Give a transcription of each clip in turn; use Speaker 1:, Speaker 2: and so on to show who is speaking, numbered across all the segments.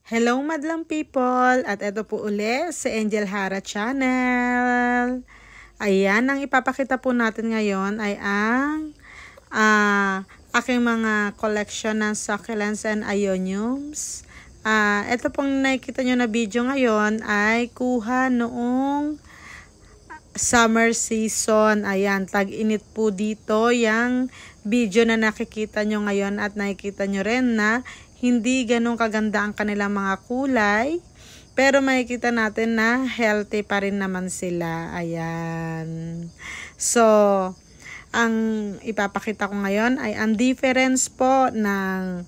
Speaker 1: Hello madlang people! At ito po uli sa Angel Hara Channel. Ayan, ang ipapakita po natin ngayon ay ang aking mga collection ng succulents and ioniums. Ito pong nakikita nyo na video ngayon ay kuha noong summer season. Ayan, tag-init po dito yung video na nakikita nyo ngayon at nakikita nyo rin na hindi ganun kaganda ang kanilang mga kulay. Pero makikita natin na healthy pa rin naman sila. Ayan. So, ang ipapakita ko ngayon ay ang difference po ng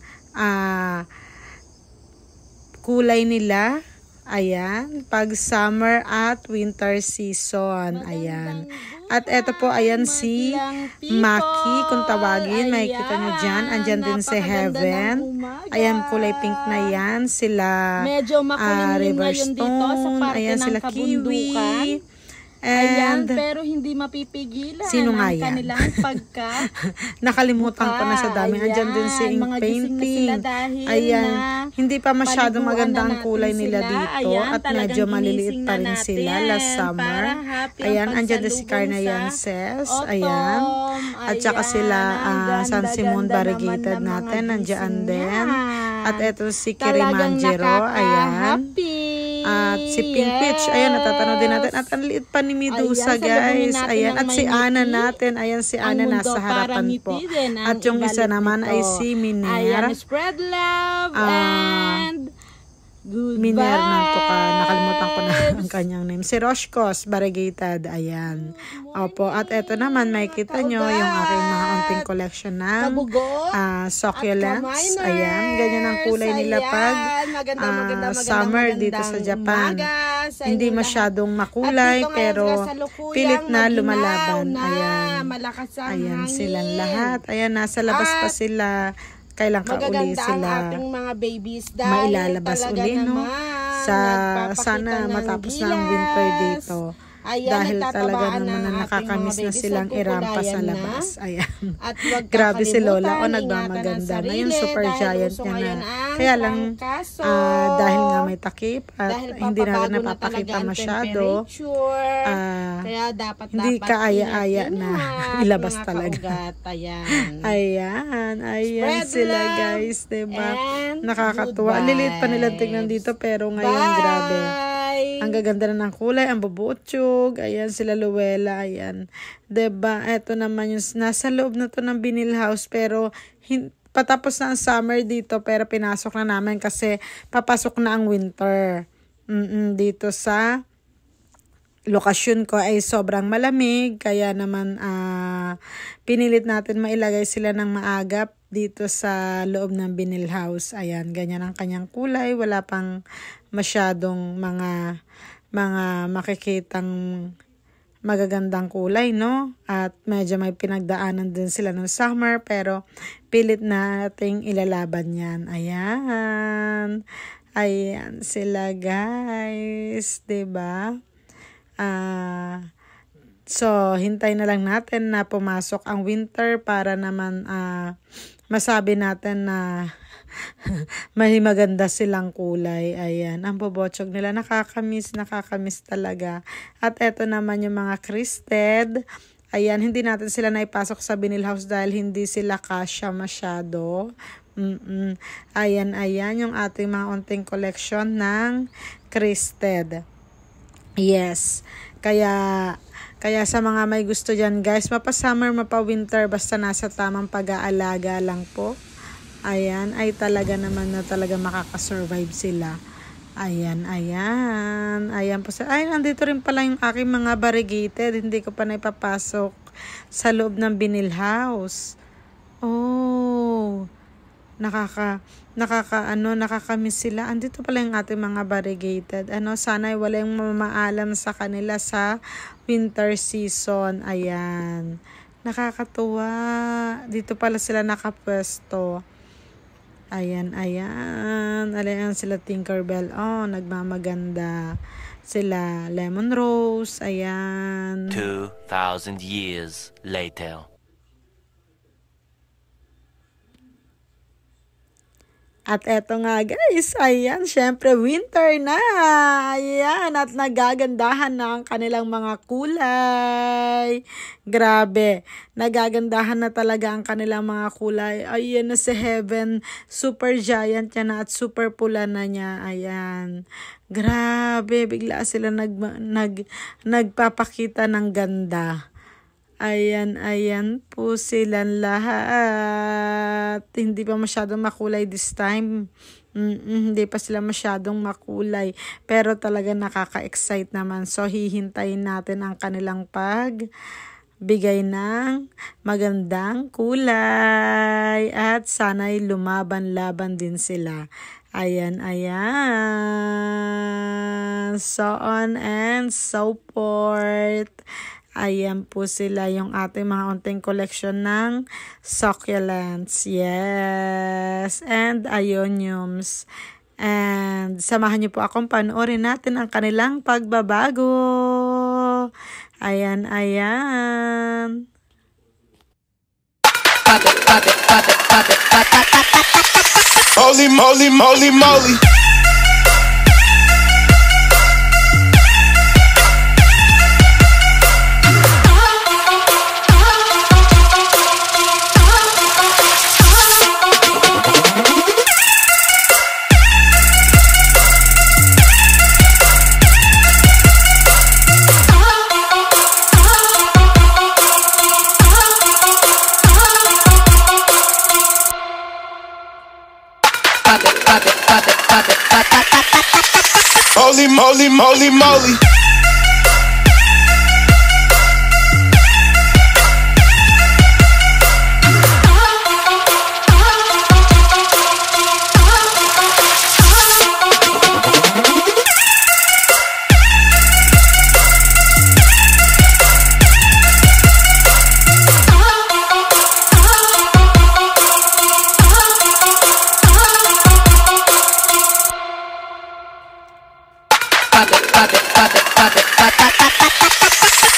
Speaker 1: kulay nila. Ayan, pag summer at winter season. Ayan. At eto po, ayan si Maki, kung tawagin, makikita nyo dyan. Andyan din si Heaven. Ayan, kulay pink na yan. Sila Riverstone. Ayan, sila Kiwi.
Speaker 2: And, ayan, pero hindi mapipigilan
Speaker 1: sino nga yan?
Speaker 2: Kanilang pagka
Speaker 1: nakalimutan ko na sa dami. Andyan din si ink painting. Ayan, hindi pa masyadong maganda ang kulay nila dito. Ayan, at medyo maliliit pa rin sila last summer. Ayan, andyan din si Carna Yances. Ayan. At saka sila San Simon Variegated natin. Andyan din. At eto si Kirimanjaro. Ayan. At si Pink Peach, ayan, natatanaw din natin. At ang liit pa ni Medusa, guys. Ayan, at si Ana natin. Ayan, si Ana nasa harapan po. At yung isa naman ay si Miner.
Speaker 2: Ayan, spread love and goodbye.
Speaker 1: Miner nanto ka. Nakalimutan ko na ang kanyang name. Si Roshkos Variegated. Ayan. Opo. At eto naman, makikita nyo yung aking mga unting collection ng succulents. Ayan. Ganyan ang kulay nila pag summer dito sa Japan. Hindi masyadong makulay pero pilit na lumalaban. Ayan. Ayan silang lahat. Ayan, nasa labas pa sila. Kailan ka uli sila
Speaker 2: mga babies
Speaker 1: mailalabas uli, no? Sana matapos na ang winter dito. Ayan, dahil talaga naman na nakakamiss na silang irampa sa labas. Ayan. Grabe si Lola. O, nagmamaganda na. Yung super giant niya na. Kaya lang, dahil nga may takip at hindi natin napapakita masyado,
Speaker 2: kaya dapat
Speaker 1: hindi kaaya-aya na ilabas talaga.
Speaker 2: Ayan.
Speaker 1: Ayan sila, guys. Diba? Nakakatuwa. Lilit pa nilang tignan dito pero ngayon, grabe. Ang gaganda na ng kulay, ang babutsog. Ayan, sila Luella. Ayan. Diba? Ito naman yung nasa loob na to ng Binil House. Pero, patapos na ang summer dito. Pero, pinasok na namin kasi papasok na ang winter. Dito sa lokasyon ko ay sobrang malamig. Kaya naman, pinilit natin mailagay sila ng maagap dito sa loob ng Binil House. Ayan, ganyan ang kanyang kulay. Wala pang masyadong mga makikitang magagandang kulay, no? At medyo may pinagdaanan din sila ng summer, pero pilit nating ilalaban yan. Ayan. Ayan sila, guys. Diba? So, hintay na lang natin na pumasok ang winter para naman masabi natin na may maganda silang kulay. Ayan, ang bobotsog nila. Nakakamiss talaga. At eto naman yung mga crested. Ayan, hindi natin sila naipasok sa Binil House dahil hindi sila kasya masyado. Ayan, yung ating mga unting collection ng crested. Yes. Kaya sa mga may gusto dyan, guys, mapa-summer, mapa-winter, basta nasa tamang pag-aalaga lang po. Ayan, ay talaga naman na talaga makakasurvive sila. Ayan po. Ay, nandito rin pala yung aking mga variegated. Hindi ko pa naipapasok sa loob ng Binil House. Oh, nakakamiss sila. Andito pala yung ating mga variegated. Sana ay wala yung mamaalam sa kanila sa winter season. Ayan. Nakakatuwa. Dito pala sila nakapwesto. Ayan. Ayan sila Tinkerbell. Oh, nagmamaganda. Sila Lemon Rose. Ayan.
Speaker 3: 2,000 years later.
Speaker 1: At eto nga guys, ayan, syempre winter na. Ayan, at nagagandahan na ang kanilang mga kulay. Grabe, nagagandahan na talaga ang kanilang mga kulay. Ayan na si Heaven, super giant niya na at super pula na niya. Ayan, grabe, bigla sila nagpapakita ng ganda. Ayan po silang lahat. Hindi pa masyadong makulay this time. Hindi pa sila masyadong makulay. Pero talaga nakaka-excite naman. So, hihintayin natin ang kanilang pagbigay ng magandang kulay. At sana'y lumaban-laban din sila. Ayan. So on and so forth. Ayan po sila yung ating mga unting collection ng succulents. Yes. And ioniums. And samahan niyo po akong panoorin natin ang kanilang pagbabago. Ayan.
Speaker 4: Holy moly, moly, moly. Holy moly, moly, moly.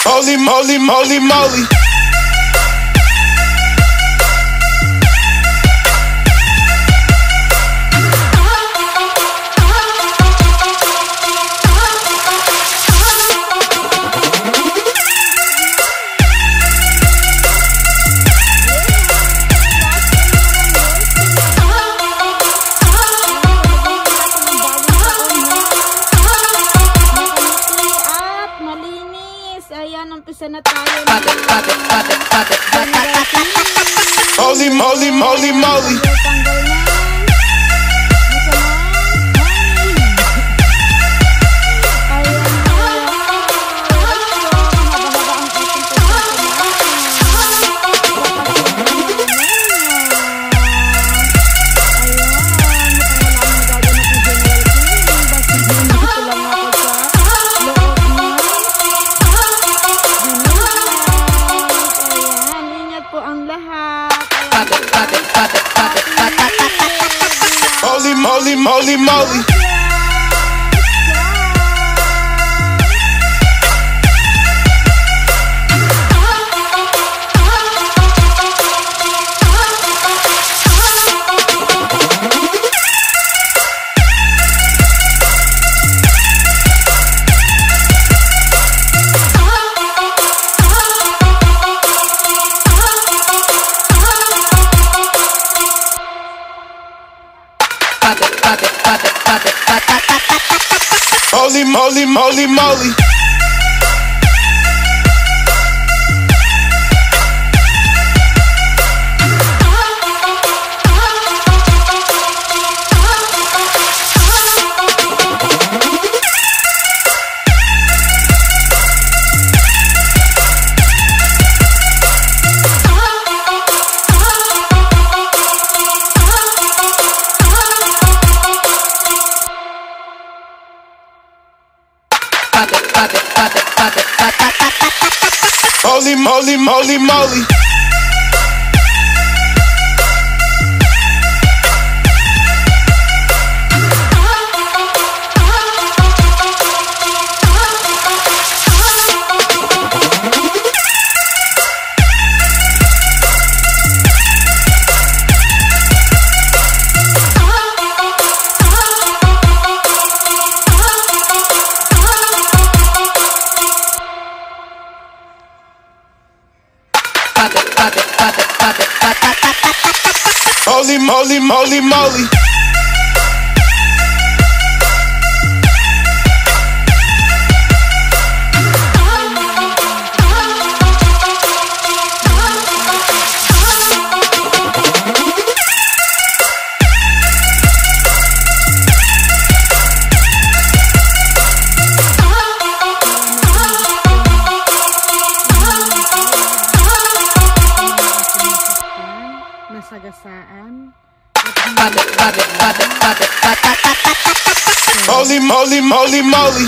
Speaker 4: Holy moly, moly, moly.
Speaker 2: Umpisa na tayo.
Speaker 4: Holy moly, moly, moly. Holy moly, moly, moly. Holy moly, moly, moly. Holy moly, moly, moly. moly, moly, moly.
Speaker 1: Nasagasaan.
Speaker 4: Moly, moly, moly, moly.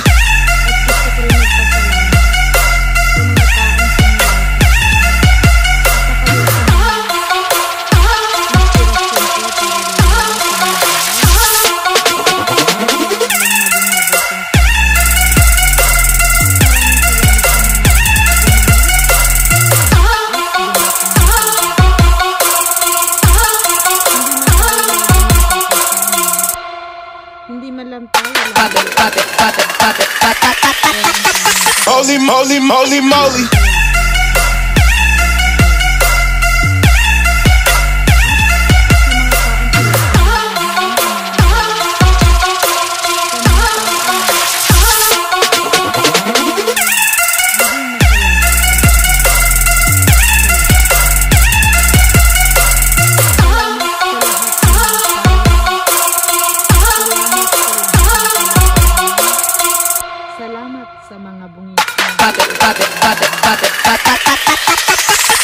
Speaker 4: Moly, moly, moly, moly.
Speaker 1: Salamat sa mga bungis.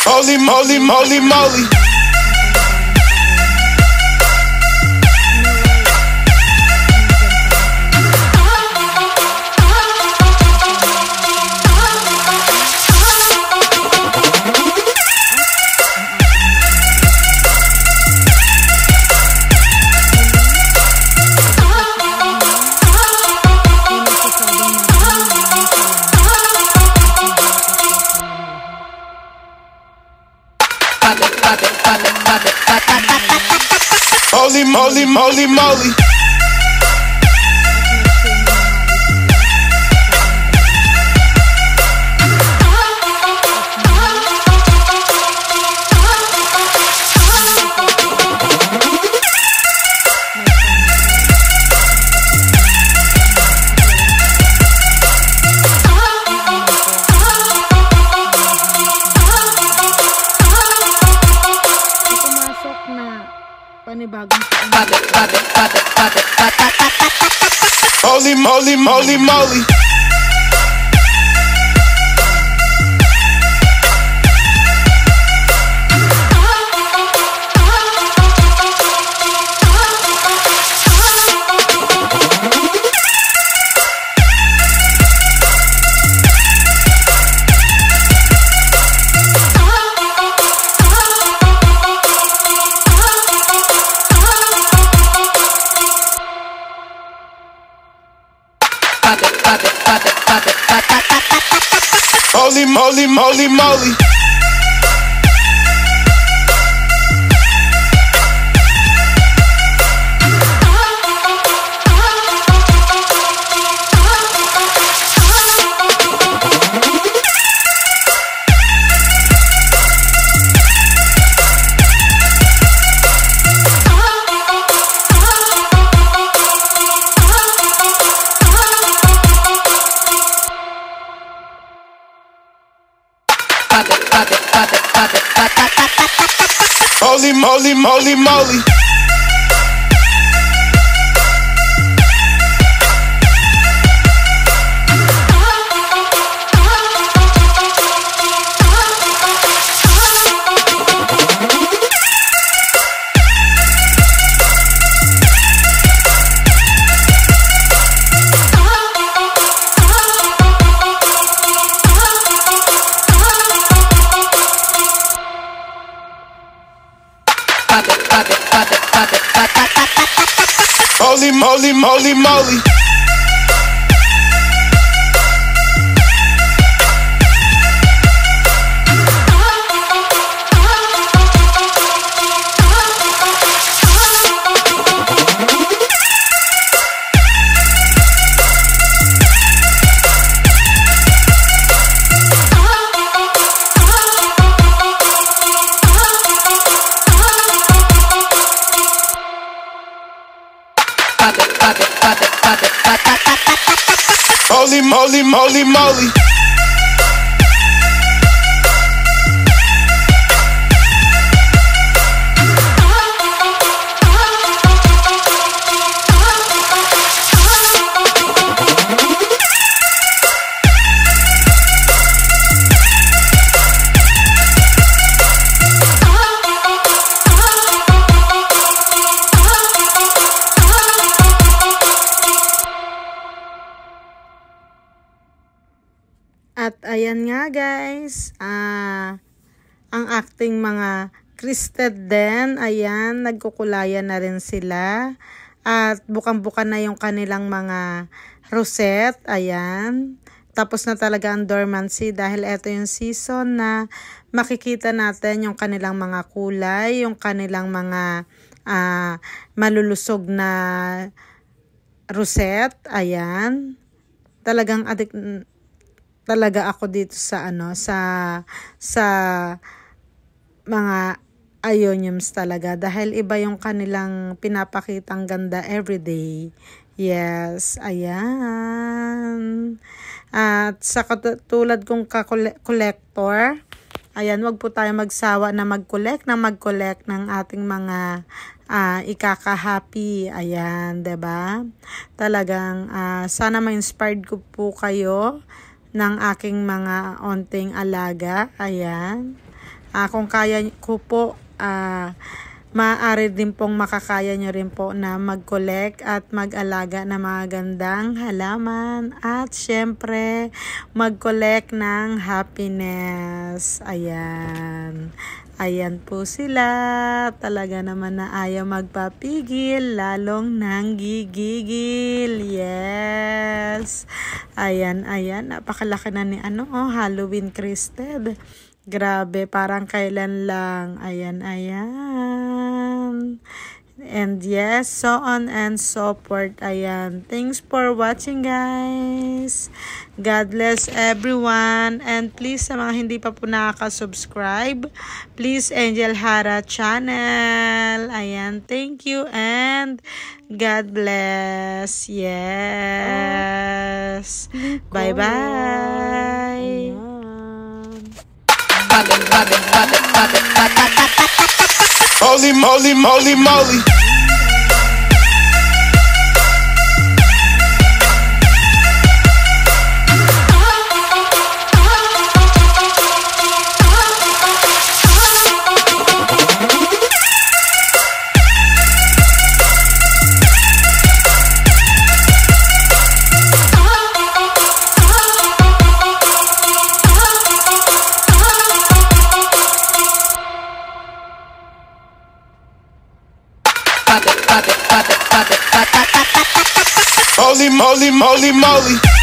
Speaker 4: Moly, moly, moly, moly. Moly, moly, moly, moly.
Speaker 1: Pumasok na panibagong
Speaker 4: Moly, moly, moly, moly. Moly, moly, moly, moly. Moly, moly, moly, moly. Moly, moly, moly, moly. Holy moly, moly, moly.
Speaker 1: At ayan nga guys, ang acting mga Christed din, ayan, nagkukulayan na rin sila. At bukang-buka na yung kanilang mga rosette, ayan. Tapos na talaga ang dormancy dahil ito yung season na makikita natin yung kanilang mga kulay, yung kanilang mga malulusog na rosette, ayan. Talagang talaga ako dito sa sa mga ioniums talaga dahil iba yung kanilang pinapakitang ganda everyday. Yes, ayan. At sa katulad kong collector, ayan, wag po tayo magsawa na mag-collect ng ating mga ikaka-happy. Ayan, 'di ba? Talagang sana ma-inspired ko po kayo ng aking mga onting alaga. Ayan. Kung kaya ko po, maaari din pong makakaya nyo rin po na mag-collect at mag-alaga ng mga gandang halaman. At syempre, mag-collect ng happiness. Ayan. Ayan po sila. Talaga naman na ayaw magpapigil, lalong nanggigigil. Yes. Ayan, ayan. Napakalaki na ni Halloween Christed. Grabe, parang kailan lang. Ayan, ayan. And yes, so on and so forth. Ayan. Thanks for watching, guys. God bless everyone. And please, sa mga hindi pa po nakaka-subscribe, please, Angel Hara channel. Ayan. Thank you and God bless. Yes. Bye-bye.
Speaker 4: Holy moly, moly, moly. Holy moly, moly, moly.